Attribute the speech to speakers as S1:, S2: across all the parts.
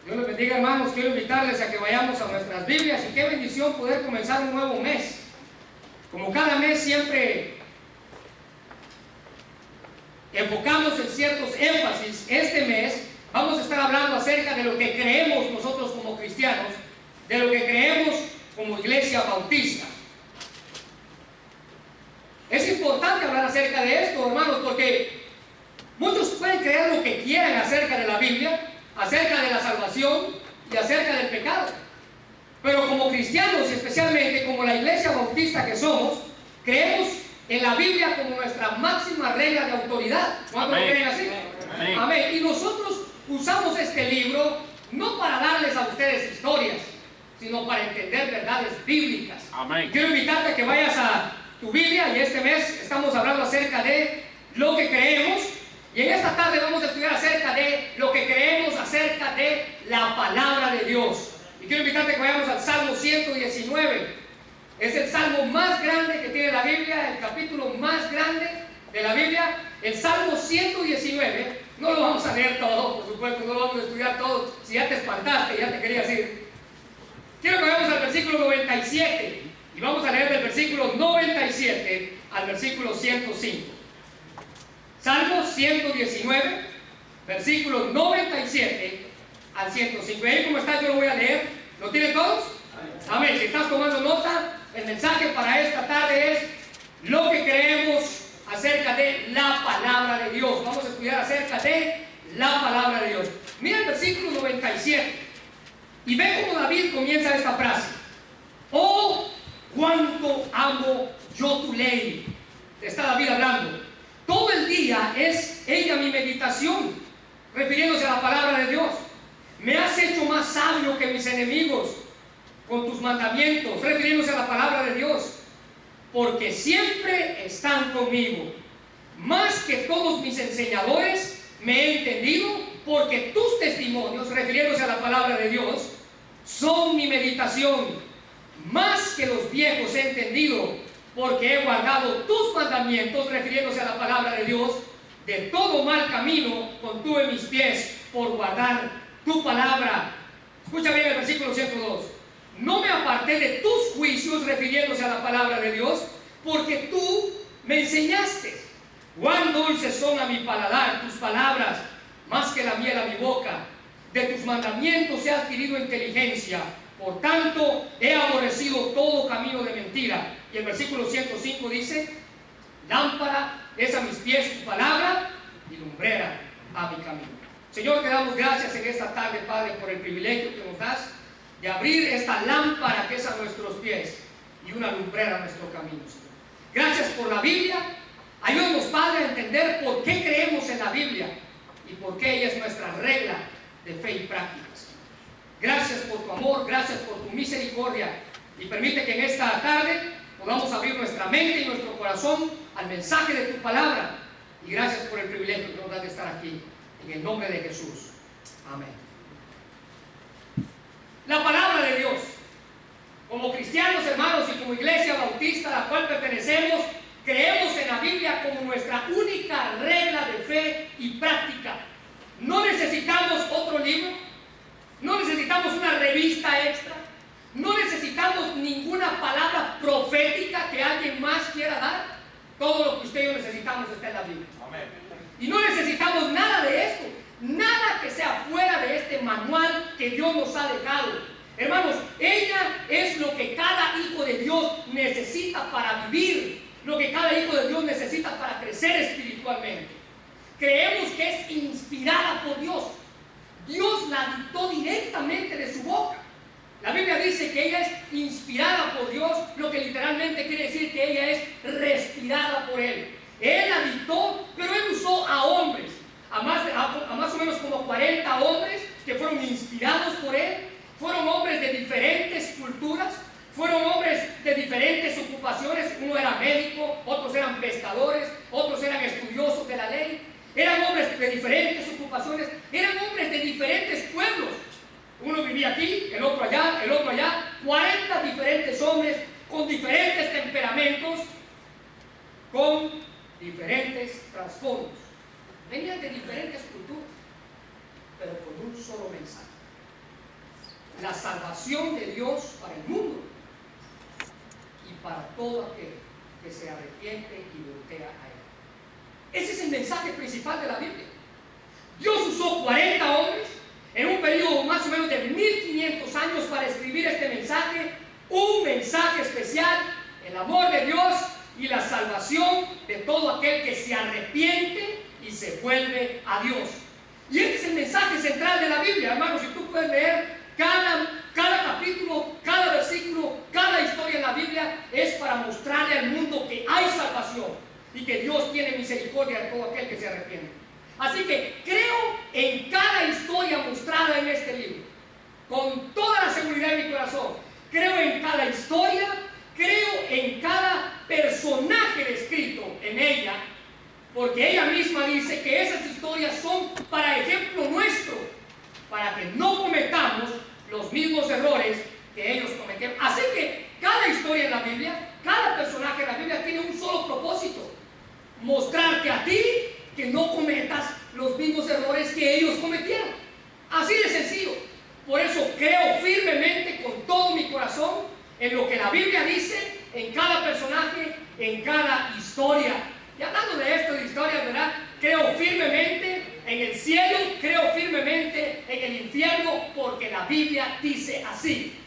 S1: Dios les bendiga, hermanos. Quiero invitarles a que vayamos a nuestras Biblias y qué bendición poder comenzar un nuevo mes. Como cada mes siempre enfocamos en ciertos énfasis, este mes vamos a estar hablando acerca de lo que creemos nosotros como cristianos, de lo que creemos como Iglesia Bautista. Es importante hablar acerca de esto, hermanos, porque muchos pueden creer lo que quieran acerca de la Biblia, acerca de la salvación y acerca del pecado. Pero como cristianos, y especialmente como la Iglesia Bautista que somos, creemos en la Biblia como nuestra máxima regla de autoridad. ¿Cuántos lo creen así? Amén. Amén. Y nosotros usamos este libro no para darles a ustedes historias, sino para entender verdades bíblicas. Amén. Quiero invitarte a que vayas a tu Biblia, y este mes estamos hablando acerca de lo que creemos, y en esta tarde vamos a estudiar acerca de lo que creemos acerca de la palabra de Dios. Y quiero invitarte a que vayamos al Salmo 119. Es el salmo más grande que tiene la Biblia, el capítulo más grande de la Biblia, el Salmo 119. No lo vamos a leer todo, por supuesto, no lo vamos a estudiar todo. Si ya te espantaste, ya te querías ir. Quiero que vayamos al versículo 97 y vamos a leer del versículo 97 al versículo 105. Salmo 119, versículo 97 al 105. Y ahí como está, yo lo voy a leer. ¿Lo tienen todos? Amén. Si estás tomando nota, el mensaje para esta tarde es lo que creemos acerca de la palabra de Dios. Vamos a estudiar acerca de la palabra de Dios. Mira el versículo 97 y ve cómo David comienza esta frase: oh, cuánto amo yo tu ley. Está David hablando. Todo el día es ella mi meditación, refiriéndose a la palabra de Dios. Me has hecho más sabio que mis enemigos con tus mandamientos, refiriéndose a la palabra de Dios, porque siempre están conmigo. Más que todos mis enseñadores me he entendido, porque tus testimonios, refiriéndose a la palabra de Dios, son mi meditación. Más que los viejos he entendido, porque he guardado tus mandamientos, refiriéndose a la palabra de Dios. De todo mal camino contuve mis pies por guardar tu palabra. Escucha bien el versículo 102. No me aparté de tus juicios, refiriéndose a la palabra de Dios, porque tú me enseñaste. Cuán dulces son a mi paladar tus palabras, más que la miel a mi boca. De tus mandamientos he adquirido inteligencia, por tanto he aborrecido todo camino de mentira. Y el versículo 105 dice: lámpara es a mis pies tu palabra y lumbrera a mi camino. Señor, te damos gracias en esta tarde, Padre, por el privilegio que nos das de abrir esta lámpara que es a nuestros pies y una lumbrera a nuestro camino, Señor. Gracias por la Biblia. Ayúdanos, Padre, a entender por qué creemos en la Biblia y por qué ella es nuestra regla de fe y práctica, Señor. Gracias por tu amor, gracias por tu misericordia, y permite que en esta tarde podamos abrir nuestra mente y nuestro corazón al mensaje de tu palabra. Y gracias por el privilegio que nos das de estar aquí, en el nombre de Jesús. Amén. La palabra de Dios. Como cristianos, hermanos, y como Iglesia Bautista a la cual pertenecemos, creemos en la Biblia como nuestra única regla de fe y práctica. No necesitamos otro libro, no necesitamos una revista extra, no necesitamos ninguna palabra profética que alguien más quiera dar. Todo lo que usted y yo necesitamos está en la Biblia. Amén. Y no necesitamos nada de esto, nada que sea fuera de este manual que Dios nos ha dejado. Hermanos, ella es lo que cada hijo de Dios necesita para vivir, lo que cada hijo de Dios necesita para crecer espiritualmente. Creemos que es inspirada por Dios. Dios la dictó directamente de su boca. La Biblia dice que ella es inspirada por Dios, lo que literalmente quiere decir que ella es respirada por Él. Él la dictó, pero Él usó a hombres, a más o menos como 40 hombres que fueron inspirados por Él. Fueron hombres de diferentes culturas, fueron hombres de diferentes ocupaciones. Uno era médico, otros eran pescadores, otros eran estudiosos de la ley. Eran hombres de diferentes ocupaciones, eran hombres de diferentes pueblos. Uno vivía aquí, el otro allá, el otro allá. 40 diferentes hombres con diferentes temperamentos, con diferentes trasfondos. Venían de diferentes culturas, pero con un solo mensaje. la salvación de Dios para el mundo y para todo aquel que se arrepiente y voltea a Él. Ese es el mensaje principal de la Biblia. Dios usó 40 hombres en un periodo más o menos de 1500 años para escribir este mensaje, un mensaje especial, el amor de Dios y la salvación de todo aquel que se arrepiente y se vuelve a Dios. Y este es el mensaje central de la Biblia, hermanos. Si tú puedes leer cada capítulo, cada versículo, cada historia en la Biblia, es para mostrarle al mundo que hay salvación y que Dios tiene misericordia de todo aquel que se arrepiente. Así que creo en cada historia mostrada en este libro, con toda la seguridad de mi corazón. Creo en cada historia, creo en cada personaje descrito en ella, porque ella misma dice que esas historias son para ejemplo nuestro, para que no cometamos los mismos errores que ellos cometieron. Así que cada historia en la Biblia, cada personaje en la Biblia tiene un solo propósito: mostrarte a ti que no cometas los mismos errores que ellos cometieron. Así de sencillo. Por eso creo firmemente con todo mi corazón en lo que la Biblia dice, en cada personaje, en cada historia. Y hablando de esto, de historias, ¿verdad? Creo firmemente en el cielo, creo firmemente en el infierno, porque la Biblia dice así.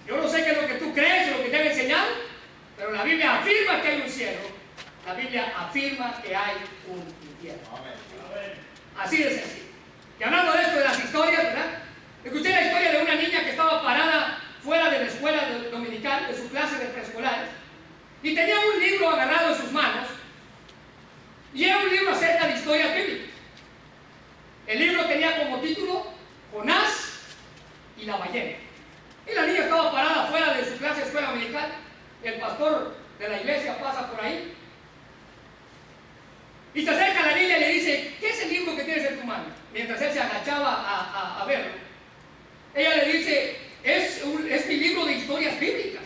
S1: Yo no sé qué es lo que tú crees o lo que te han enseñado, pero la Biblia afirma que hay un cielo. La Biblia afirma que hay un infierno. Así de sencillo. Y hablando de esto, de las historias, ¿verdad? Escuché la historia de una niña que estaba parada fuera de la escuela dominical, de su clase de preescolares, y tenía un libro agarrado en sus manos, y era un libro acerca de historias bíblicas. El libro tenía como título Jonás y la ballena. Y la niña estaba parada fuera de su clase de escuela dominical. El pastor de la iglesia pasa por ahí y se acerca a la niña y le dice: ¿qué es el libro que tienes en tu mano? Mientras él se agachaba a verlo, ella le dice: es mi libro de historias bíblicas.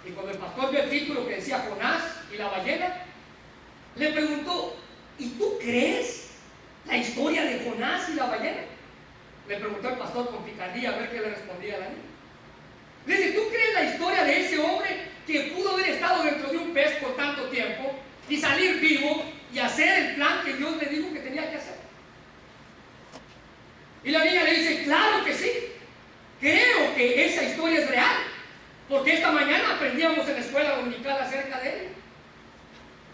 S1: Y cuando el pastor vio el título que decía Jonás y la ballena, le preguntó: ¿y tú crees la historia de Jonás y la ballena? Le preguntó el pastor con picardía, a ver qué le respondía a la niña. Le dice: ¿tú crees la historia de ese hombre que pudo haber estado dentro de un pez por tanto tiempo y salir vivo y hacer el plan que Dios le dijo que tenía que hacer? Y la niña le dice: claro que sí, creo que esa historia es real, porque esta mañana aprendíamos en la escuela dominical acerca de él.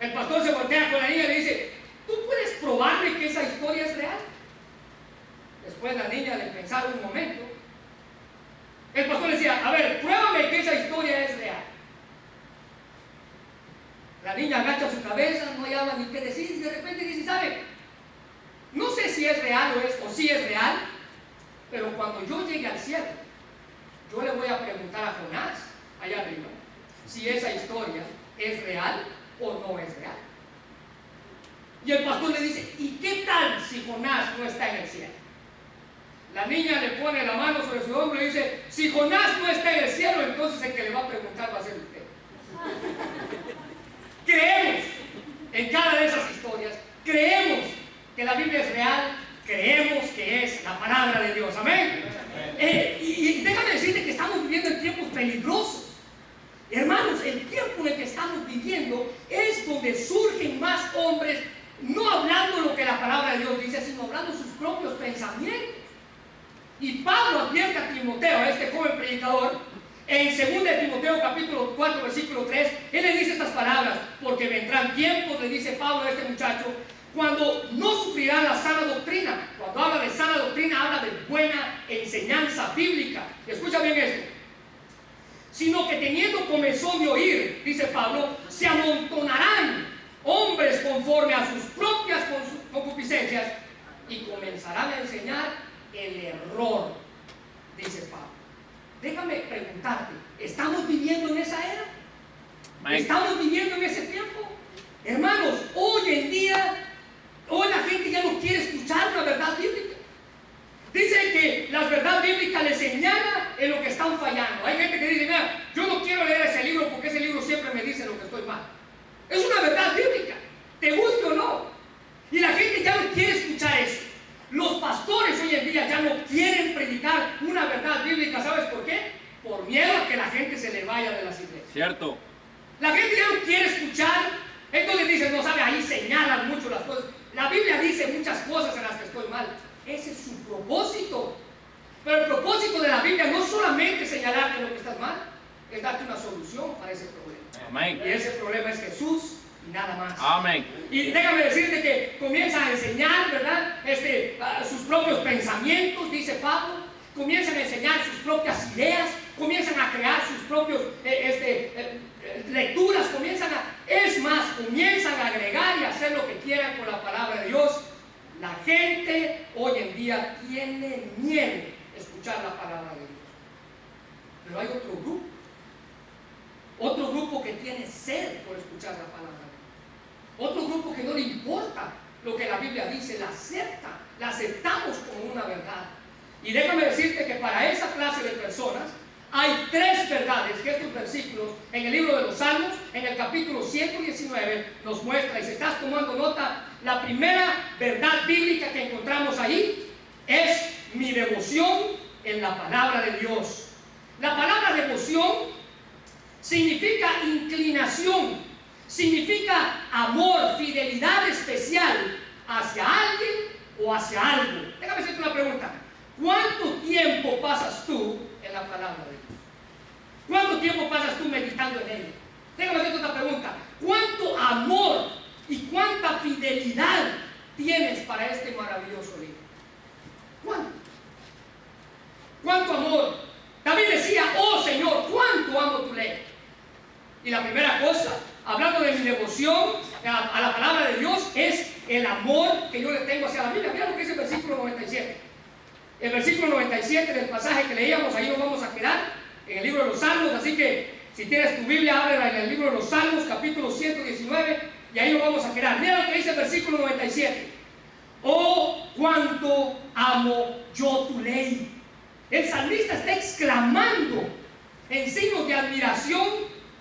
S1: El pastor se voltea con la niña y le dice: ¿tú puedes probarme que esa historia es real? Después la niña, de pensar un momento, el pastor le decía: a ver, pruébame que esa historia es real. La niña agacha su cabeza, no hallaba ni qué decir, y de repente dice: ¿sabe? No sé si es real o si es real, pero cuando yo llegue al cielo, yo le voy a preguntar a Jonás, allá arriba, si esa historia es real o no es real. Y el pastor le dice: ¿y qué tal si Jonás no está en el cielo? La niña le pone la mano sobre su hombro y dice: si Jonás no está en el cielo, entonces el que le va a preguntar va a ser usted. Creemos en cada de esas historias, creemos que la Biblia es real, creemos que es la palabra de Dios. Amén. Y déjame decirte que estamos viviendo en tiempos peligrosos. Hermanos, el tiempo en el que estamos viviendo es donde surgen más hombres, no hablando lo que la palabra de Dios dice, sino hablando sus propios pensamientos. Y Pablo advierte a Timoteo, a este joven predicador, en 2 Timoteo capítulo 4 versículo 3, él le dice estas palabras: porque vendrán tiempos, le dice Pablo a este muchacho, cuando no sufrirá la sana doctrina. Cuando habla de sana doctrina, habla de buena enseñanza bíblica. Escucha bien esto: sino que teniendo comezón de oír, dice Pablo, se amontonarán hombres conforme a sus propias concupiscencias y comenzarán a enseñar el error, dice Pablo. Déjame preguntarte, ¿estamos viviendo en esa era? ¿Estamos viviendo en ese tiempo? Hermanos, hoy en día, hoy la gente ya no quiere escuchar una verdad bíblica. Dice que la verdad bíblica les señala en lo que están fallando. Hay gente que dice: mira, yo no quiero leer ese libro porque ese libro siempre me dice lo que estoy mal. Es una verdad bíblica, te guste o no. Y la gente ya no quiere escuchar eso. Los pastores hoy en día ya no quieren predicar predicar una verdad bíblica. ¿Sabes por qué? Por miedo a que la gente se le vaya de las iglesias.
S2: Cierto.
S1: La gente ya no quiere escuchar. Entonces dicen, no sabe, ahí señalan mucho las cosas. La Biblia dice muchas cosas en las que estoy mal. Ese es su propósito. Pero el propósito de la Biblia no solamente señalarte lo que estás mal, es darte una solución para ese problema.
S2: Amén.
S1: Y ese problema es Jesús y nada más.
S2: Amén.
S1: Y déjame decirte que comienzan a enseñar, ¿verdad? Sus propios pensamientos, dice Pablo. Comienzan a enseñar sus propias ideas. Comienzan a crear sus propios lecturas. Comienzan a agregar y hacer lo que quieran con la palabra de Dios. La gente hoy en día tiene miedo de escuchar la palabra de Dios. Pero hay otro grupo que tiene sed por escuchar la palabra de Dios. Otro grupo que no le importa lo que la Biblia dice, la acepta, la aceptamos como una verdad. Y déjame decirte que para esa clase de personas hay tres verdades que estos versículos en el libro de los Salmos, en el capítulo 119, nos muestra. Y si estás tomando nota, la primera verdad bíblica que encontramos ahí es mi devoción en la palabra de Dios. La palabra devoción significa inclinación, significa amor, fidelidad especial hacia alguien o hacia algo. Déjame hacerte una pregunta. ¿Cuánto tiempo pasas tú en la palabra de Dios? ¿Cuánto tiempo pasas tú meditando en ella? Déjame hacerte otra pregunta. ¿Cuánto amor y cuánta fidelidad tienes para este maravilloso libro? ¿Cuánto? ¿Cuánto amor? David decía, oh Señor, cuánto amo tu ley. Y la primera cosa, hablando de mi devoción a la palabra de Dios, es el amor que yo le tengo hacia la Biblia. Mira lo que dice el versículo 97. El versículo 97 del pasaje que leíamos, ahí nos vamos a quedar, en el libro de los Salmos. Así que si tienes tu Biblia, ábrela en el libro de los Salmos, capítulo 119, y ahí nos vamos a quedar. Mira lo que dice el versículo 97. Oh, cuánto amo yo tu ley. El salmista está exclamando en signos de admiración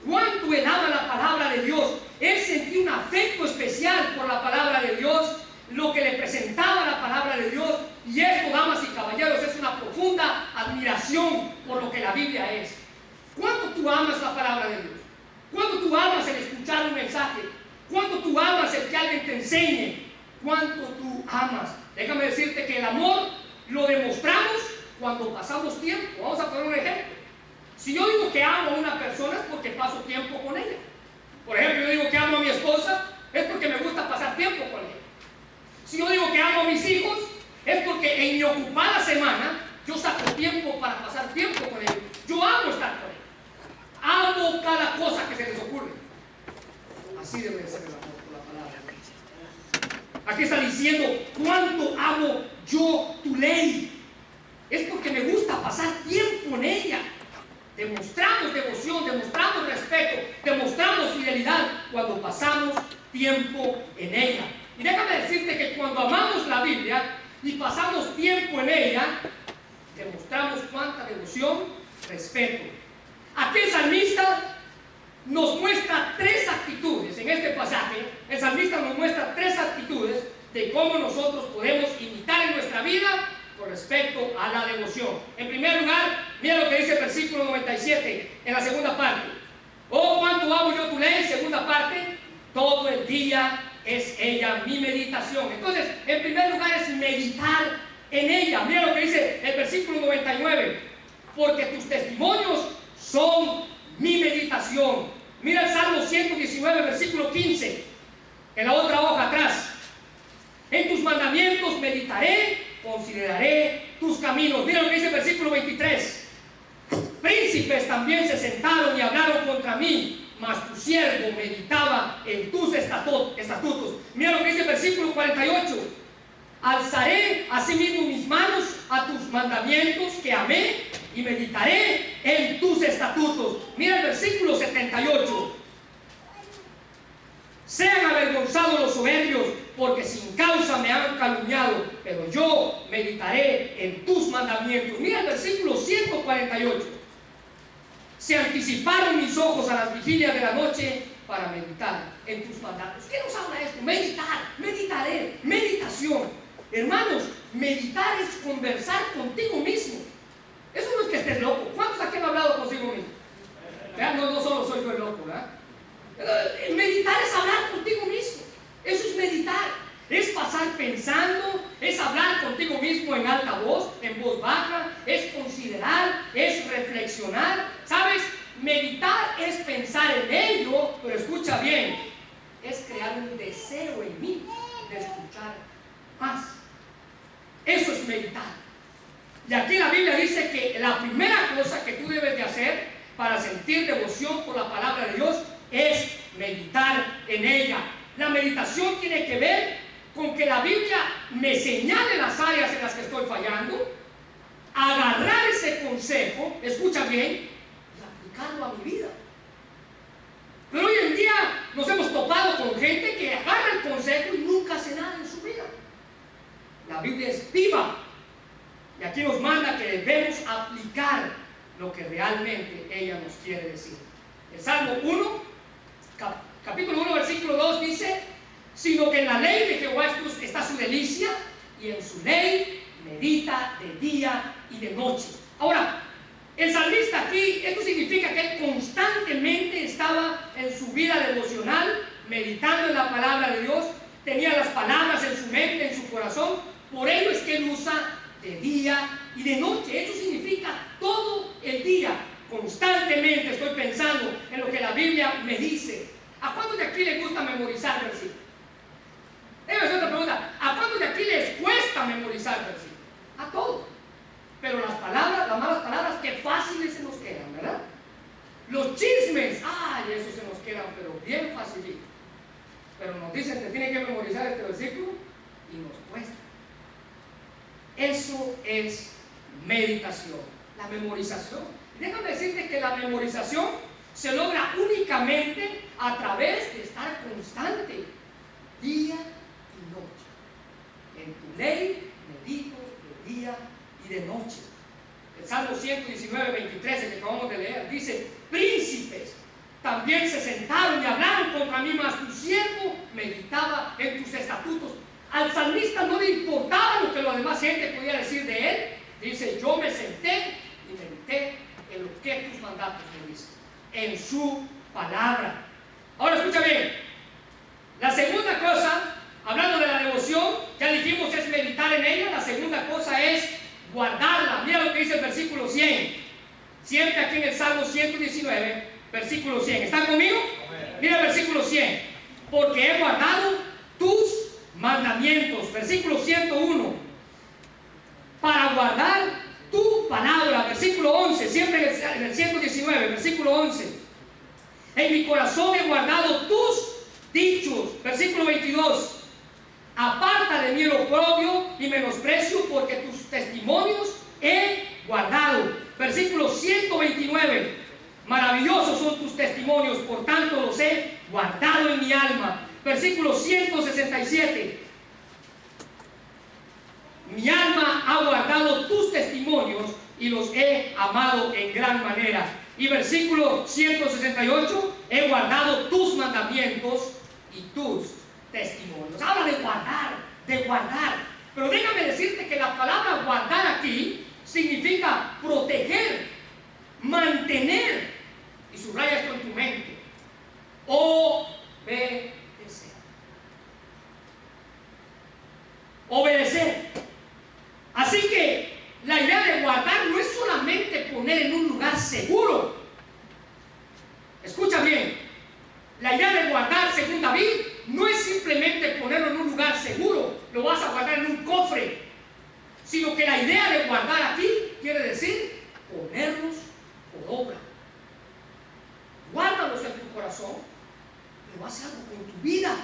S1: cuánto él ama la palabra de Dios. Él sentía un afecto especial por la palabra de Dios, lo que le presentaba la palabra de Dios. Y esto, damas y caballeros, es una profunda admiración por lo que la Biblia es. ¿Cuánto tú amas la palabra de Dios? ¿Cuánto tú amas el escuchar un mensaje? ¿Cuánto tú amas el que alguien te enseñe? ¿Cuánto tú amas? Déjame decirte que el amor lo demostramos cuando pasamos tiempo. Vamos a poner un ejemplo. Si yo digo que amo a una persona es porque paso tiempo con ella. Por ejemplo, yo digo que amo a mi esposa es porque me gusta pasar tiempo con ella. Si yo digo que amo a mis hijos es porque en mi ocupada semana yo saco tiempo para pasar tiempo con ellos. Yo amo estar con ellos. Amo cada cosa que se les ocurre. Así debe de ser el amor por la palabra. Aquí está diciendo cuánto amo yo tu ley. Es porque me gusta pasar tiempo en ella. Demostramos devoción, demostramos respeto, demostramos fidelidad cuando pasamos tiempo en ella. Y déjame decirte que cuando amamos la Biblia y pasamos tiempo en ella, demostramos cuánta devoción, respeto. Aquí el salmista nos muestra tres actitudes. En este pasaje, el salmista nos muestra tres actitudes de cómo nosotros podemos imitar en nuestra vida con respecto a la devoción. En primer lugar, mira lo que dice el versículo 97 en la segunda parte. Oh, cuánto amo yo tu ley. Segunda parte, todo el día es ella mi meditación. Entonces, en primer lugar es meditar en ella. Mira lo que dice el versículo 99. Porque tus testimonios son mi meditación. Mira el Salmo 119, versículo 15. En la otra hoja atrás. En tus mandamientos meditaré, consideraré tus caminos. Mira lo que dice el versículo 23. Príncipes también se sentaron y hablaron contra mí, mas tu siervo meditaba en tus estatutos. Mira lo que dice el versículo 48. Alzaré asimismo mis manos a tus mandamientos que amé y meditaré en tus estatutos. Mira el versículo 78. Sean avergonzados los soberbios, porque sin causa me han calumniado, pero yo meditaré en tus mandamientos. Mira el versículo 148. Se anticiparon mis ojos a las vigilias de la noche para meditar en tus mandatos. ¿Qué nos habla esto? Meditar, meditaré, meditación. Hermanos, meditar es conversar contigo mismo. en alta voz, en voz baja, es considerar, es reflexionar. ¿Sabes? Meditar es pensar en ello, pero escucha bien, es crear un deseo en mí de escuchar más. Eso es meditar. Y aquí la Biblia dice que la primera cosa que tú debes de hacer para sentir devoción por la palabra de Dios es meditar en ella. La meditación tiene que ver con que la Biblia me señale las áreas en las que estoy fallando, agarrar ese consejo, escucha bien, y aplicarlo a mi vida. Pero hoy en día nos hemos topado con gente que agarra el consejo y nunca hace nada en su vida. La Biblia es viva y aquí nos manda que debemos aplicar lo que realmente ella nos quiere decir. El Salmo 1, capítulo 1, versículo 2 dice: sino que en la ley de Jehová está su delicia, y en su ley medita de día y de noche. Ahora, el salmista aquí, esto significa que él constantemente estaba en su vida devocional, meditando en la palabra de Dios, tenía las palabras en su mente, en su corazón. Por ello es que él usa de día y de noche. Eso significa todo el día, constantemente estoy pensando en lo que la Biblia me dice. ¿A cuántos de aquí les gusta memorizar versículos? Déjame hacer otra pregunta. ¿A cuántos de aquí les cuesta memorizar versículos? A todos. Pero las palabras, las malas palabras, qué fáciles se nos quedan, ¿verdad? Los chismes, ay, esos se nos quedan, pero bien facilito. Pero nos dicen que tienen que memorizar este versículo y nos cuesta. Eso es meditación, la memorización. Déjame decirte que la memorización se logra únicamente a través de estar constante, día y noche. En tu ley medito de día y de noche. El Salmo 119, 23, el que acabamos de leer, dice: príncipes también se sentaron y hablaron contra mí, mas tu siervo meditaba en tus estatutos. Al salmista no le importaba lo que la demás gente podía decir de él. Dice: yo me senté y medité en lo que tus mandatos me dicen, en su palabra. Ahora escucha bien, la segunda cosa, hablando de la devoción, ya dijimos es meditar en ella. La segunda cosa es guardarla. Mira lo que dice el versículo 100, siempre aquí en el Salmo 119, versículo 100. ¿Están conmigo? Mira el versículo 100: porque he guardado tus mandamientos. Versículo 101: para guardar tu palabra. Versículo 11, siempre en el 119, versículo 11: en mi corazón he guardado tus dichos. Versículo 22: aparta de mí el oprobio y menosprecio, porque tus testimonios he guardado. Versículo 129: maravillosos son tus testimonios, por tanto los he guardado en mi alma. Versículo 167: mi alma ha guardado tus testimonios y los he amado en gran manera. Y versículo 168: he guardado tus mandamientos y tus testimonios. Habla de guardar, de guardar. Pero déjame decirte que la palabra guardar aquí significa proteger, mantener. Y subraya esto en tu mente: obedecer. Obedecer. Así que la idea de guardar no es solamente poner en un lugar seguro. Escucha bien, la idea de guardar, según David, no es simplemente ponerlo en un lugar seguro, lo vas a guardar en un cofre, sino que la idea de guardar aquí quiere decir ponerlos por obra. Guárdalos en tu corazón, pero haz algo con tu vida.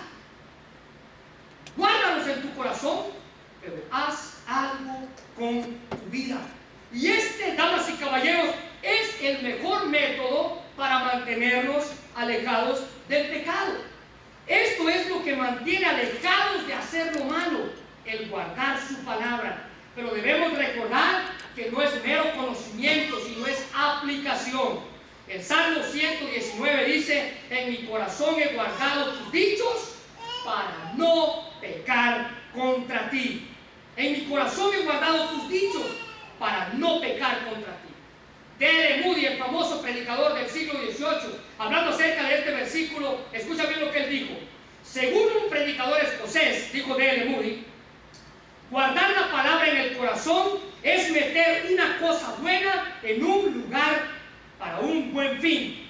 S1: Guárdalos en tu corazón, pero haz algo con tu vida. Y este, damas y caballeros, es el mejor método para mantenernos alejados del pecado. Esto es lo que mantiene alejados de hacer lo malo, el guardar su palabra. Pero debemos recordar que no es mero conocimiento, sino es aplicación. El Salmo 119 dice: en mi corazón he guardado tus dichos para no pecar contra ti. En mi corazón he guardado tus dichos para no pecar contra ti. D.L. Moody, el famoso predicador del siglo XVIII, hablando acerca de este versículo, escucha bien lo que él dijo. Según un predicador escocés, dijo D.L. Moody, guardar la palabra palabra en el corazón es meter una cosa buena en un lugar para un buen fin.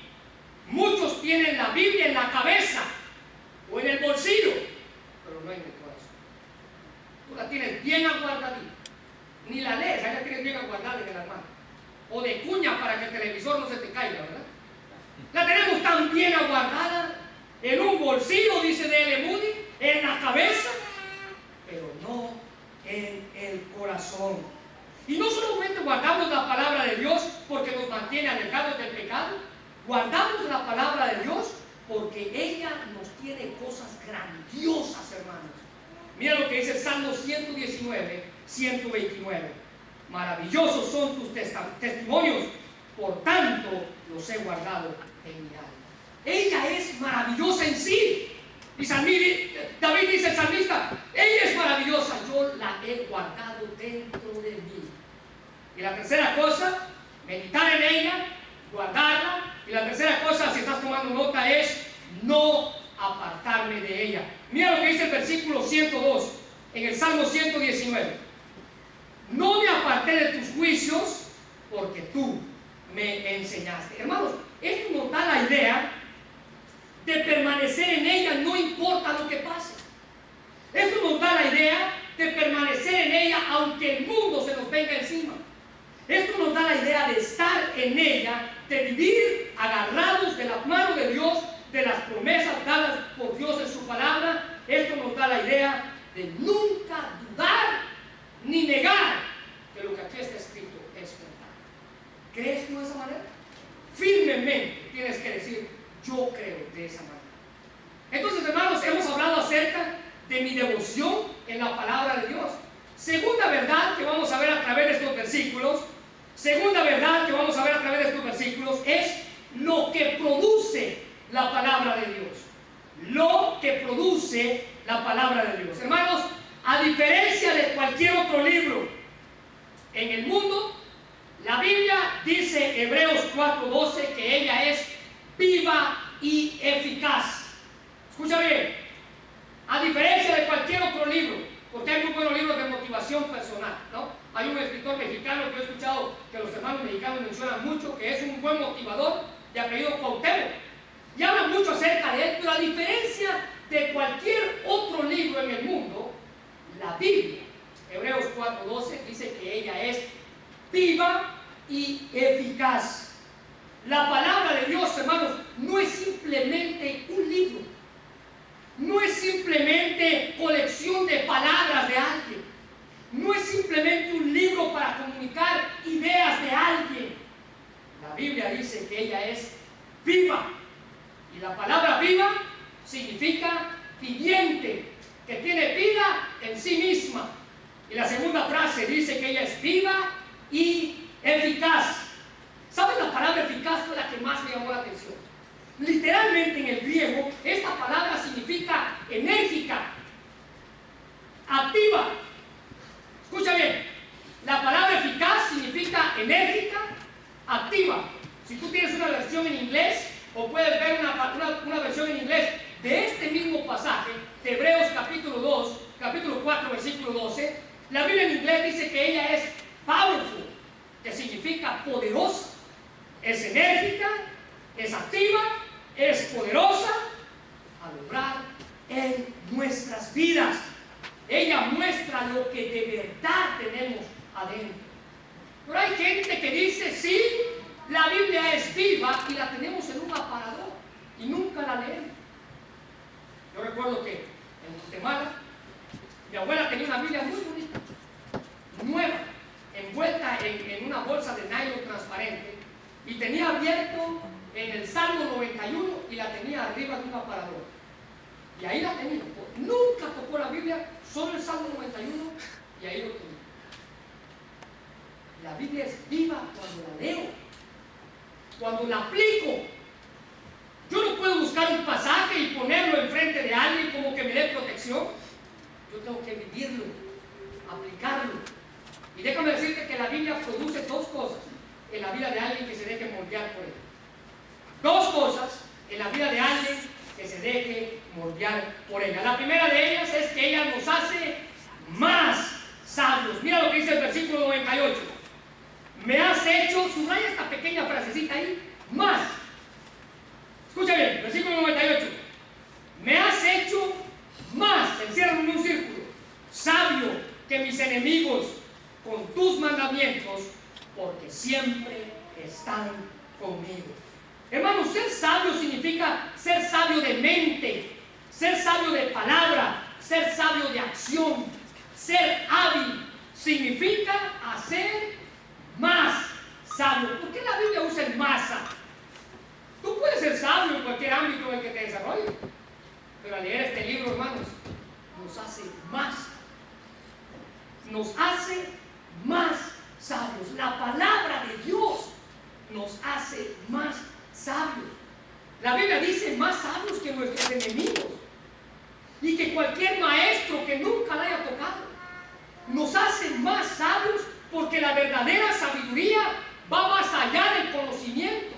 S1: Muchos tienen la Biblia en la cabeza o en el bolsillo, pero no en el corazón. Tú la tienes bien aguardadita. Ni la lees, ahí la tienes bien aguardada en el armario. O de cuña para que el televisor no se te caiga, ¿verdad? La tenemos tan bien aguardada en un bolsillo, dice D.L. Moody, en la cabeza, pero no en el corazón. Y no solamente guardamos la palabra de Dios porque nos mantiene alejados del pecado, guardamos la palabra de Dios porque ella nos tiene cosas grandiosas, hermanos. Mira lo que dice el Salmo 119, 129. Maravillosos son tus testimonios, por tanto los he guardado en mi alma. Ella es maravillosa en sí. Y David dice, el salmista, ella es maravillosa, yo la he guardado dentro de mí. Y la tercera cosa, meditar en ella, guardarla. Y la tercera cosa, si estás tomando nota, es no apartarme de ella. Mira lo que dice el versículo 102 en el Salmo 119. No me aparté de tus juicios porque tú me enseñaste. Hermanos, esto nos da la idea de permanecer en ella no importa lo que pase. Esto nos da la idea de permanecer en ella aunque el mundo se nos venga encima. Esto nos da la idea de estar en ella, de vivir agarrados de la mano de Dios, de las promesas dadas por Dios en su palabra. Esto nos da la idea de nunca dudar ni negar que lo que aquí está escrito es verdad. ¿Crees tú de esa manera? Firmemente tienes que decir, yo creo de esa manera. Entonces, hermanos, hemos hablado acerca de mi devoción en la palabra de Dios. Segunda verdad que vamos a ver a través de estos versículos, es lo que produce la palabra de Dios. Lo que produce la palabra de Dios. Hermanos, a diferencia de cualquier otro libro en el mundo, la Biblia dice, Hebreos 4:12, que ella es viva y eficaz. Escucha bien, a diferencia de cualquier otro libro, porque hay muy buenos libros de motivación personal, ¿no? Hay un escritor mexicano que he escuchado que los hermanos mexicanos mencionan mucho, que es un buen motivador, de apellido Cuauhtémoc, y hablan mucho acerca de él, pero a diferencia de cualquier otro libro en el mundo, la Biblia, Hebreos 4:12, dice que ella es viva y eficaz. La palabra de Dios, hermanos, no es simplemente un libro, no es simplemente colección de palabras de alguien, no es simplemente un libro para comunicar ideas de alguien. La Biblia dice que ella es viva, y la palabra viva significa viviente, que tiene vida en sí misma. Y la segunda frase dice que ella es viva y eficaz. ¿Saben? La palabra eficaz fue la que más me llamó la atención. Literalmente en el griego, esta palabra significa enérgica, activa. Escucha bien, la palabra eficaz significa enérgica, activa. Si tú tienes una versión en inglés, o puedes ver una versión en inglés de este mismo pasaje, de Hebreos capítulo 4, versículo 12, la Biblia en inglés dice que ella es powerful, que significa poderosa. Es enérgica, es activa, es poderosa a lograr en nuestras vidas. Ella muestra lo que de verdad tenemos adentro. Pero hay gente que dice, sí, la Biblia es viva y la tenemos en un aparador y nunca la leemos. Yo recuerdo que en Guatemala mi abuela tenía una Biblia muy bonita, nueva, envuelta en una bolsa de nylon transparente, y tenía abierto en el Salmo 91 y la tenía arriba de un aparador. Y ahí la tenía. Nunca tocó la Biblia, solo el Salmo 91, y ahí lo tenía. La Biblia es viva cuando la leo, cuando la aplico. Yo no puedo buscar un pasaje y ponerlo enfrente de alguien como que me dé protección. Yo tengo que vivirlo, aplicarlo. Y déjame decirte que la Biblia produce dos cosas en la vida de alguien que se deje moldear por él. Dos cosas en la vida de alguien que se deje moldear por ella. La primera de ellas es que ella nos hace más sabios. Mira lo que dice el versículo 98. Me has hecho, subraya esta pequeña frasecita ahí, más. Escucha bien, versículo 98. Me has hecho más, encierra en un círculo, sabio que mis enemigos con tus mandamientos, porque siempre están conmigo. Hermanos, ser sabio significa ser sabio de mente, ser sabio de palabra, ser sabio de acción, ser hábil. Significa hacer más sabio. ¿Por qué la Biblia usa el masa? Tú puedes ser sabio en cualquier ámbito en el que te desarrolles, pero al leer este libro, hermanos, nos hace más. Nos hace más sabios. La palabra de Dios nos hace más sabios. La Biblia dice más sabios que nuestros enemigos y que cualquier maestro que nunca la haya tocado. Nos hace más sabios porque la verdadera sabiduría va más allá del conocimiento.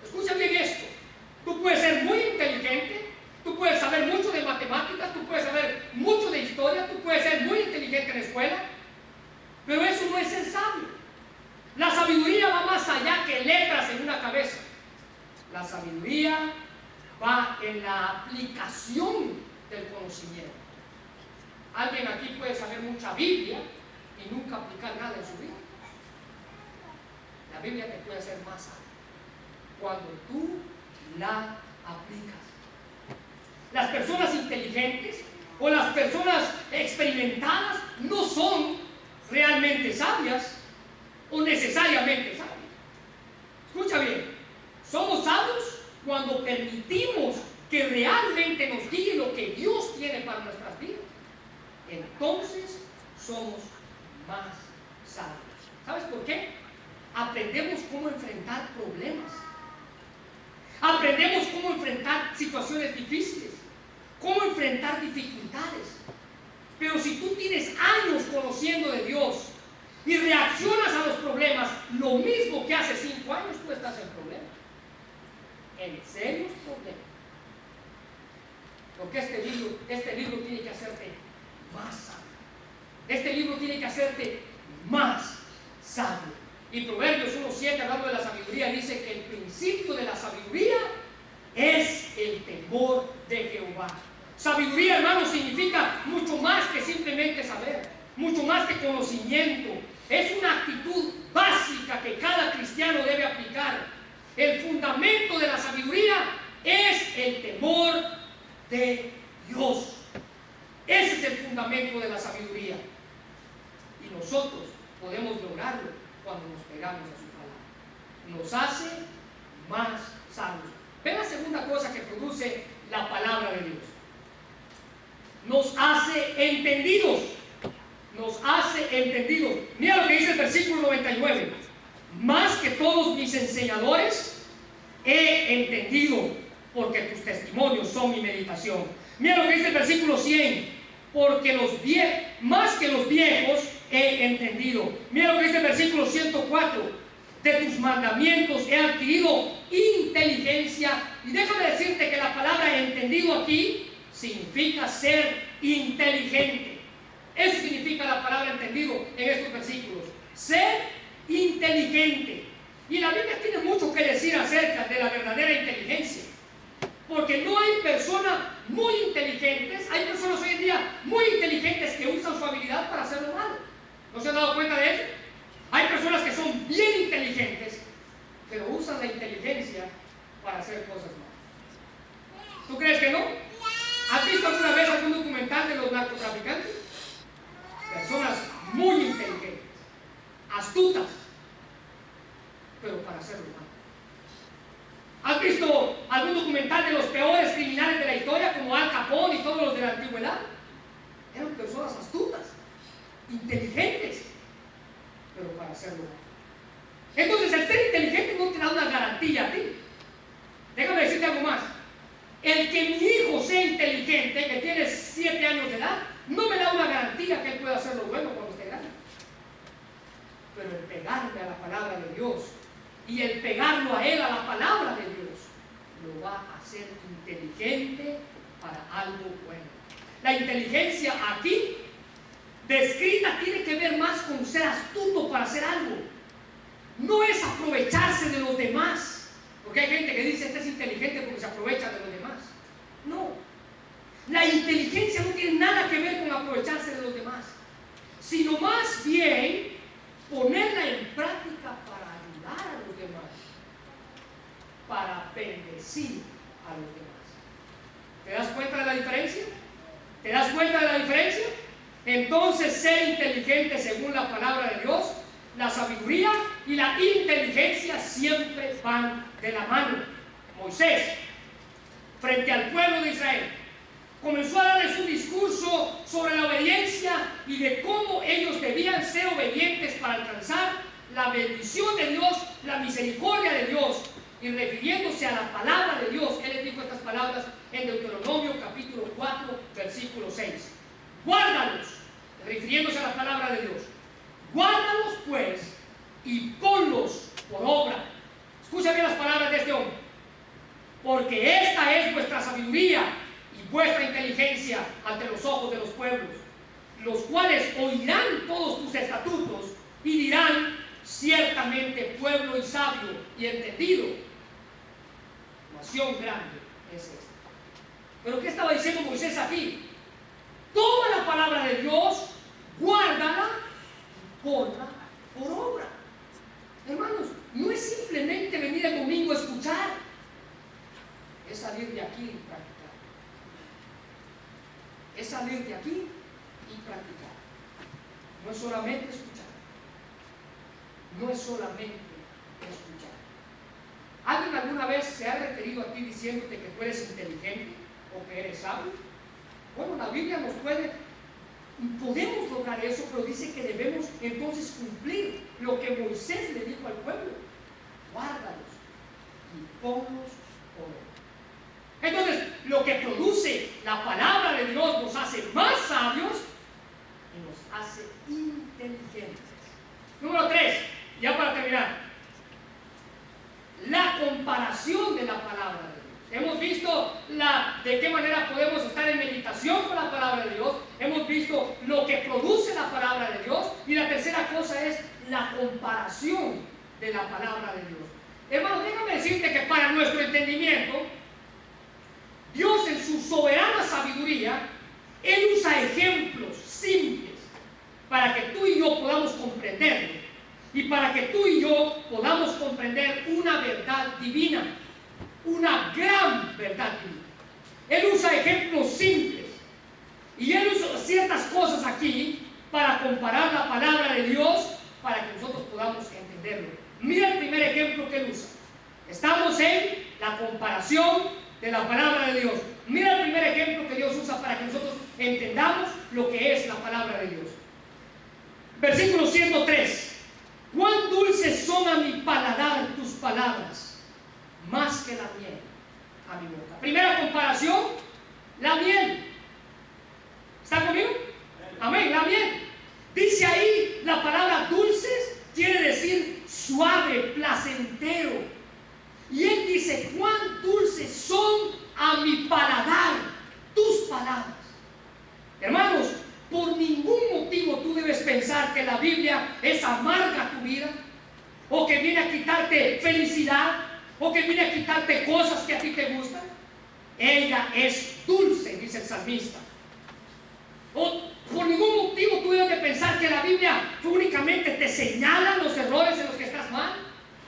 S1: Escucha bien esto. Tú puedes ser muy inteligente, tú puedes saber mucho de matemáticas, tú puedes saber mucho de historia, tú puedes ser muy inteligente en la escuela, pero eso no es ser sabio. La sabiduría va más allá que letras en una cabeza. La sabiduría va en la aplicación del conocimiento. Alguien aquí puede saber mucha Biblia y nunca aplicar nada en su vida. La Biblia te puede hacer más sabio cuando tú la aplicas. Las personas inteligentes o las personas experimentadas no son realmente sabias o necesariamente sabias. Escucha bien, somos sabios cuando permitimos que realmente nos guíe lo que Dios tiene para nuestras vidas. Entonces somos más sabios. ¿Sabes por qué? Aprendemos cómo enfrentar problemas. Aprendemos cómo enfrentar situaciones difíciles, cómo enfrentar dificultades. Pero si tú tienes años conociendo de Dios y reaccionas a los problemas lo mismo que hace 5 años, tú estás en problemas. En serios problemas. Porque este libro tiene que hacerte más sabio. Este libro tiene que hacerte más sabio. Y Proverbios 1:7, hablando de la sabiduría, dice que el principio de la sabiduría es el temor de Jehová. Sabiduría, hermanos, significa mucho más que simplemente saber, mucho más que conocimiento. Es una actitud básica que cada cristiano debe aplicar. El fundamento de la sabiduría es el temor de Dios. Ese es el fundamento de la sabiduría. Y nosotros podemos lograrlo cuando nos pegamos a su palabra. Nos hace más sabios. Ve la segunda cosa que produce la palabra de Dios. Nos hace entendidos. Nos hace entendidos. Mira lo que dice el versículo 99. Más que todos mis enseñadores he entendido, porque tus testimonios son mi meditación. Mira lo que dice el versículo 100. Porque más que los viejos he entendido. Mira lo que dice el versículo 104. De tus mandamientos he adquirido inteligencia. Y déjame decirte que la palabra entendido aquí significa ser inteligente. Eso significa la palabra entendido en estos versículos. Ser inteligente. Y la Biblia tiene mucho que decir acerca de la verdadera inteligencia. Porque no hay personas muy inteligentes, hay personas hoy en día muy inteligentes que usan su habilidad para hacer lo malo. ¿No se han dado cuenta de eso? Hay personas que son bien inteligentes, pero usan la inteligencia para hacer cosas malas. ¿Tú crees que no? ¿Has visto alguna vez algún documental de los narcotraficantes? Personas muy inteligentes, astutas, pero para hacerlo mal. ¿Has visto algún documental de los peores criminales de la historia, como Al Capone y todos los de la antigüedad? Eran personas astutas, inteligentes, pero para hacerlo mal. Entonces, el ser inteligente no te da una garantía a ti. Déjame decirte algo más. El que mi hijo sea inteligente, que tiene 7 años de edad, no me da una garantía que él pueda hacer lo bueno cuando esté grande. Pero el pegarle a la palabra de Dios y el pegarlo a él, a la palabra de Dios, lo va a hacer inteligente para algo bueno. La inteligencia aquí descrita tiene que ver más con ser astuto para hacer algo. No es aprovecharse de los demás. Porque hay gente que dice, este es inteligente porque se aprovecha de los demás. No. La inteligencia no tiene nada que ver con aprovecharse de los demás, sino más bien ponerla en práctica para ayudar a los demás, para bendecir a los demás. ¿Te das cuenta de la diferencia? ¿Te das cuenta de la diferencia? Entonces, ser inteligente según la palabra de Dios, la sabiduría y la inteligencia siempre van de la mano. Moisés, frente al pueblo de Israel, comenzó a darles un discurso sobre la obediencia y de cómo ellos debían ser obedientes para alcanzar la bendición de Dios, la misericordia de Dios. Y refiriéndose a la palabra de Dios, él les dijo estas palabras en Deuteronomio capítulo 4, versículo 6. Guárdalos, refiriéndose a la palabra de Dios. Guárdalos pues y ponlos por obra. Escucha bien las palabras de este hombre. Porque esta es vuestra sabiduría y vuestra inteligencia ante los ojos de los pueblos, los cuales oirán todos tus estatutos y dirán, ciertamente pueblo y sabio y entendido, nación grande es esta. Pero ¿qué estaba diciendo Moisés aquí? Toma la palabra de Dios, guárdala y ponla por obra. Hermanos, no es simplemente venir el domingo a escuchar, es salir de aquí y practicar. Es salir de aquí y practicar. No es solamente escuchar. No es solamente escuchar. ¿Alguien alguna vez se ha referido a ti diciéndote que tú eres inteligente o que eres sabio? Bueno, la Biblia nos podemos lograr eso, pero dice que debemos entonces cumplir lo que Moisés le dijo al pueblo. Guárdalos y ponlos por obra. Entonces, lo que produce la palabra de Dios nos hace más sabios y nos hace inteligentes. Número 3, ya para terminar, la comparación de la palabra de Dios. Hemos visto de qué manera podemos estar en meditación con la palabra de Dios. Hemos visto lo que produce la palabra de Dios. Y la tercera cosa es la comparación de la palabra de Dios. Hermano, déjame decirte que para nuestro entendimiento, Dios en su soberana sabiduría, Él usa ejemplos simples para que tú y yo podamos comprenderlo y para que tú y yo podamos comprender una verdad divina, una gran verdad divina. Él usa ejemplos simples y Él usa ciertas cosas aquí para comparar la palabra de Dios para que nosotros podamos entenderlo. Mira el primer ejemplo que Él usa. Estamos en la comparación de la palabra de Dios. Mira el primer ejemplo que Dios usa para que nosotros entendamos lo que es la palabra de Dios. Versículo 103. Cuán dulces son a mi paladar tus palabras, más que la miel a mi boca. Primera comparación, la miel. ¿Está conmigo? Amén, la miel. Dice ahí la palabra dulces, quiere decir suave, placentero. Y Él dice, cuán dulces son a mi paladar tus palabras. Hermanos, por ningún motivo tú debes pensar que la Biblia es amarga tu vida, o que viene a quitarte felicidad, o que viene a quitarte cosas que a ti te gustan. Ella es dulce, dice el salmista. O por ningún motivo tú debes de pensar que la Biblia únicamente te señala los errores en los que estás mal,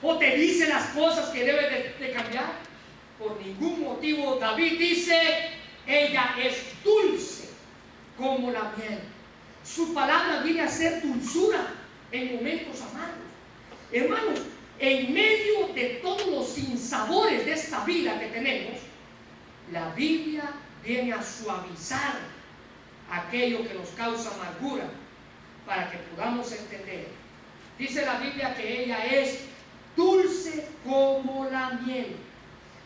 S1: o te dice las cosas que debes de cambiar. Por ningún motivo David dice, ella es dulce como la miel. Su palabra viene a ser dulzura en momentos amargos. Hermanos, en medio de todos los sinsabores de esta vida que tenemos, la Biblia viene a suavizar aquello que nos causa amargura para que podamos entender. Dice la Biblia que ella es dulce como la miel.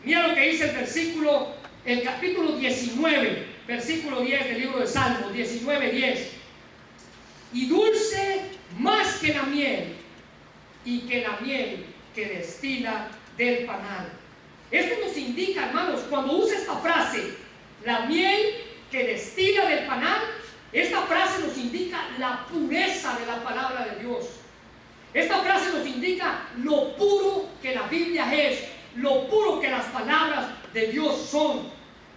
S1: Mira lo que dice el capítulo 19, versículo 10 del libro de Salmos, 19:10. Y dulce más que la miel, y que la miel que destila del panal. Esto nos indica, hermanos, cuando usa esta frase, la miel que destila del panal, Esta frase nos indica la pureza de la palabra de Dios. Esta frase nos indica lo puro que la Biblia es, lo puro que las palabras de Dios son.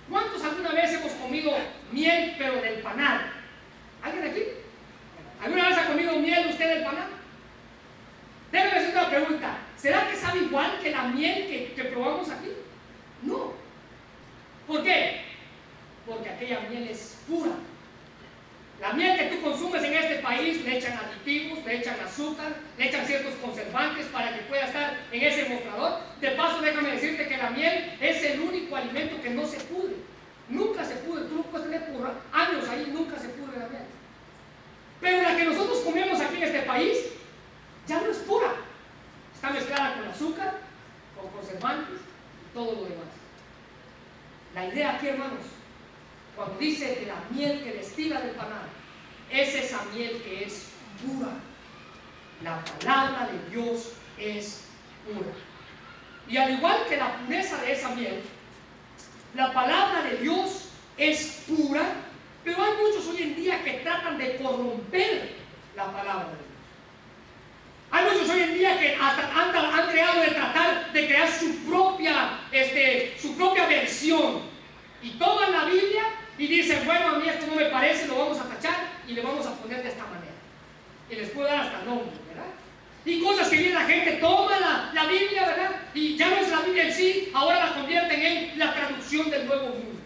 S1: ¿Cuántos alguna vez hemos comido miel pero del panal? ¿Alguien aquí? ¿Alguna vez ha comido miel usted del panal? Déjame hacer una pregunta. ¿Será que sabe igual que la miel que probamos aquí? No. ¿Por qué? Porque aquella miel es pura. La miel que tú consumes en este país le echan aditivos, le echan azúcar, le echan ciertos conservantes para que pueda estar en ese mostrador. De paso, déjame decirte que la miel es el único alimento que no se pudre. Nunca se pudre. Tú puedes tener por años ahí, nunca se pudre la miel. Pero la que nosotros comemos aquí en este país ya no es pura. Está mezclada con azúcar, con conservantes y todo lo demás. La idea aquí, hermanos, cuando dice que la miel que destila del panal es esa miel que es pura. La palabra de Dios es pura. Y al igual que la pureza de esa miel, la palabra de Dios es pura, pero hay muchos hoy en día que tratan de corromper la palabra de Dios. Hay muchos hoy en día que hasta han creado de tratar de crear su propia versión. Y toman la Biblia y dicen, bueno, a mí esto no me parece, lo vamos a tachar y le vamos a poner de esta manera. Y les puedo dar hasta nombre, ¿verdad? Y cosas que viene la gente, toma la Biblia, ¿verdad? Y ya no es la Biblia en sí, ahora la convierten en la traducción del Nuevo Mundo.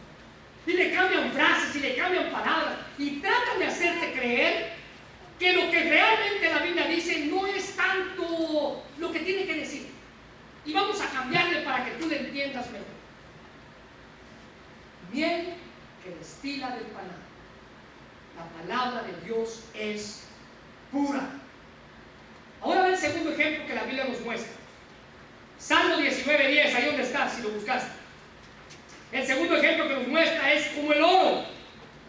S1: Y le cambian frases y le cambian palabras y tratan de hacerte creer que lo que realmente la Biblia dice no es tanto lo que tiene que decir. Y vamos a cambiarle para que tú le entiendas mejor. Miel que destila del panal. La palabra de Dios es pura. Ahora ve el segundo ejemplo que la Biblia nos muestra. Salmo 19:10, ahí donde está, si lo buscaste. El segundo ejemplo que nos muestra es como el oro.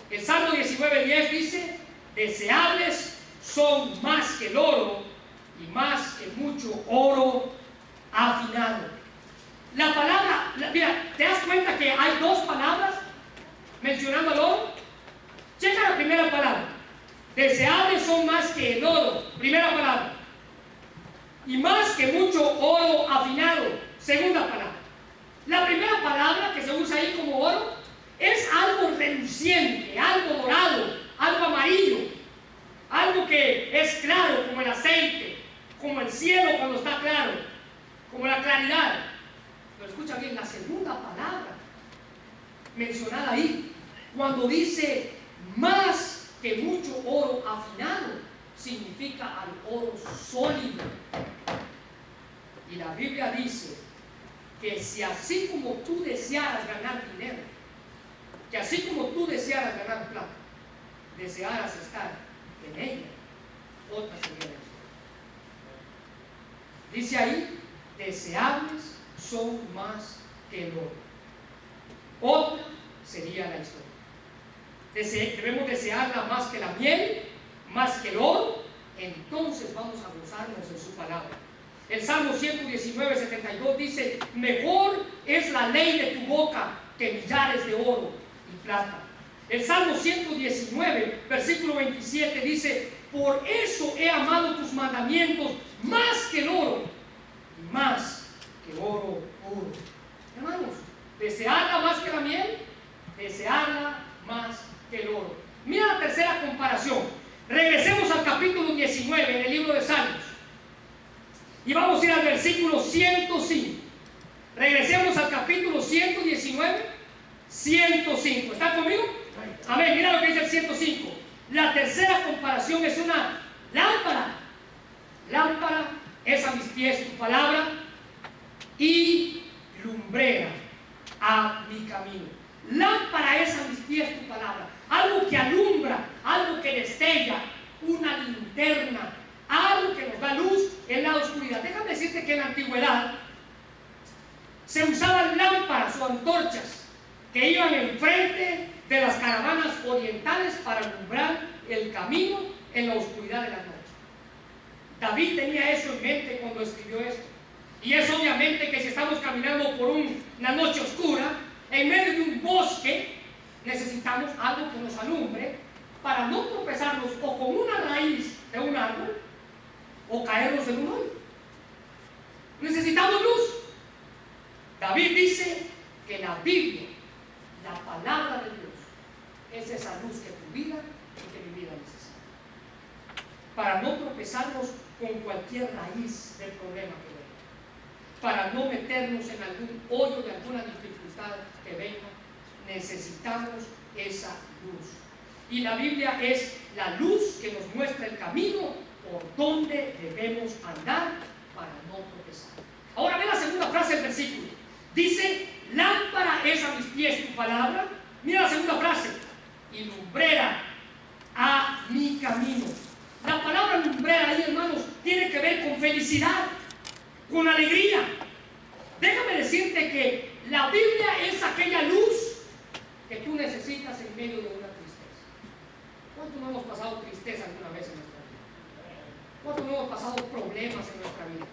S1: El Salmo 19:10 dice, deseables son más que el oro y más que mucho oro afinado. La palabra, mira, ¿te das cuenta que hay dos palabras mencionando al oro? Checa la primera palabra. Deseables son más que el oro. Primera palabra. Y más que mucho oro afinado. Segunda palabra. La primera palabra que se usa ahí como oro es algo reluciente, algo dorado, algo amarillo, algo que es claro como el aceite, como el cielo cuando está claro, como la claridad. Pero escucha bien, la segunda palabra mencionada ahí, cuando dice más que mucho oro afinado, significa al oro sólido. Y la Biblia dice que si así como tú desearas ganar dinero, que así como tú desearas ganar plata, desearas estar en ella, otra sería la historia. Dice ahí, deseables son más que el oro. Otra sería la historia. Debemos desearla más que la miel, más que el oro, entonces vamos a gozarnos en su palabra. El Salmo 119:72 dice, mejor es la ley de tu boca que millares de oro y plata. El Salmo 119, versículo 27 dice, por eso he amado tus mandamientos más que el oro y más que oro puro. Hermanos, desearla más que la miel, desearla más que el oro. Mira la tercera comparación. Regresemos al capítulo 19 del libro de Salmos. Y vamos a ir al versículo 105. Regresemos al capítulo 119, 105. ¿Están conmigo? Amén. Mira lo que dice el 105. La tercera comparación es una lámpara. Lámpara es a mis pies tu palabra y lumbrera a mi camino. Lámpara es a mis pies tu palabra. Algo que alumbra, algo que destella, una linterna, algo que nos da luz en la oscuridad. Déjame decirte que en la antigüedad se usaban lámparas o antorchas que iban enfrente de las caravanas orientales para alumbrar el camino en la oscuridad de la noche. David tenía eso en mente cuando escribió esto. Y es obviamente que si estamos caminando por una noche oscura, en medio de un bosque, necesitamos algo que nos alumbre para no tropezarnos o con una raíz de un árbol o caernos en un hoyo. Necesitamos luz. David dice que la Biblia, la palabra de Dios, es esa luz que tu vida y que mi vida necesita, para no tropezarnos con cualquier raíz del problema que venga, para no meternos en algún hoyo de alguna dificultad que venga. Necesitamos esa luz, y la Biblia es la luz que nos muestra el camino por donde debemos andar para no tropezar. Ahora ve la segunda frase del versículo. Dice: lámpara es a mis pies tu palabra. Mira la segunda frase: y lumbrera a mi camino. La palabra lumbrera ahí, hermanos, tiene que ver con felicidad, con alegría. Déjame decirte que la Biblia es aquella luz que tú necesitas en medio de una tristeza. ¿Cuánto no hemos pasado tristeza alguna vez en nuestra vida? ¿Cuánto no hemos pasado problemas en nuestra vida?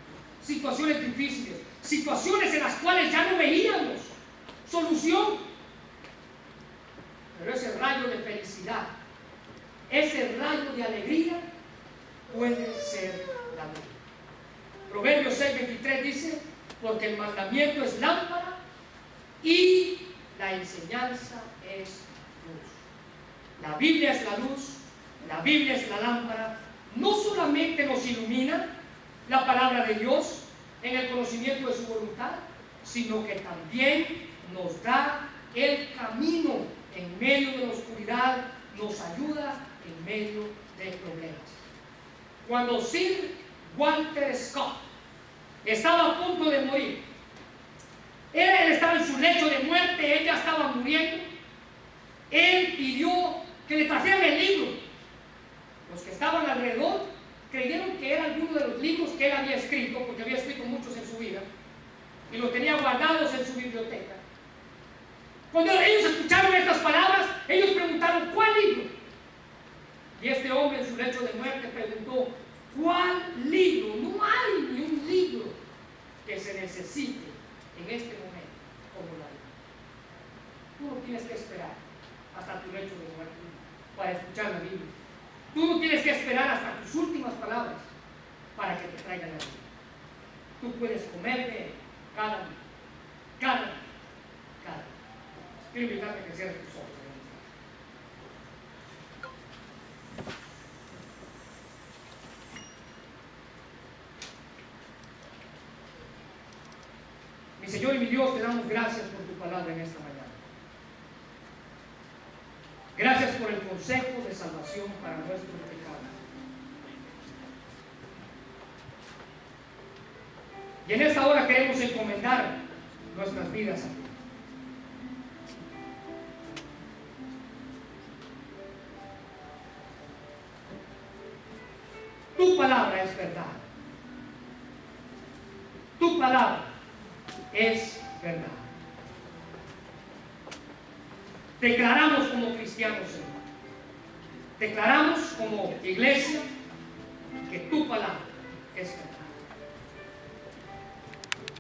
S1: Situaciones difíciles, situaciones en las cuales ya no veíamos solución. Pero ese rayo de felicidad, ese rayo de alegría puede ser la luz. Proverbios 6:23 dice: porque el mandamiento es lámpara y la enseñanza es luz. La Biblia es la luz, la Biblia es la lámpara. No solamente nos ilumina la palabra de Dios en el conocimiento de su voluntad, sino que también nos da el camino en medio de la oscuridad, nos ayuda en medio de problemas. Cuando Sir Walter Scott estaba a punto de morir, él estaba en su lecho de muerte, él ya estaba muriendo, él pidió que le trajeran el libro. Los que estaban alrededor creyeron que era alguno de los libros que él había escrito, porque había escrito muchos en su vida, y los tenía guardados en su biblioteca. Cuando ellos escucharon estas palabras, ellos preguntaron: ¿cuál libro? Y este hombre en su lecho de muerte preguntó: ¿cuál libro? No hay ni un libro que se necesite en este momento como la Biblia. Tú no tienes que esperar hasta tu lecho de muerte para escuchar la Biblia. Tú no tienes que esperar hasta tus últimas palabras para que te traigan la Biblia. Tú puedes comer de él cada día, cada día, cada día. Quiero invitarte a que cierres tus ojos. Mi Señor y mi Dios, te damos gracias por tu palabra en esta mañana. Gracias por el consejo de salvación para nuestros pecados. Y en esta hora queremos encomendar nuestras vidas a ti. Tu palabra es verdad. Tu palabra es verdad. Declaramos como cristianos, Señor. Declaramos como iglesia que tu palabra es verdad.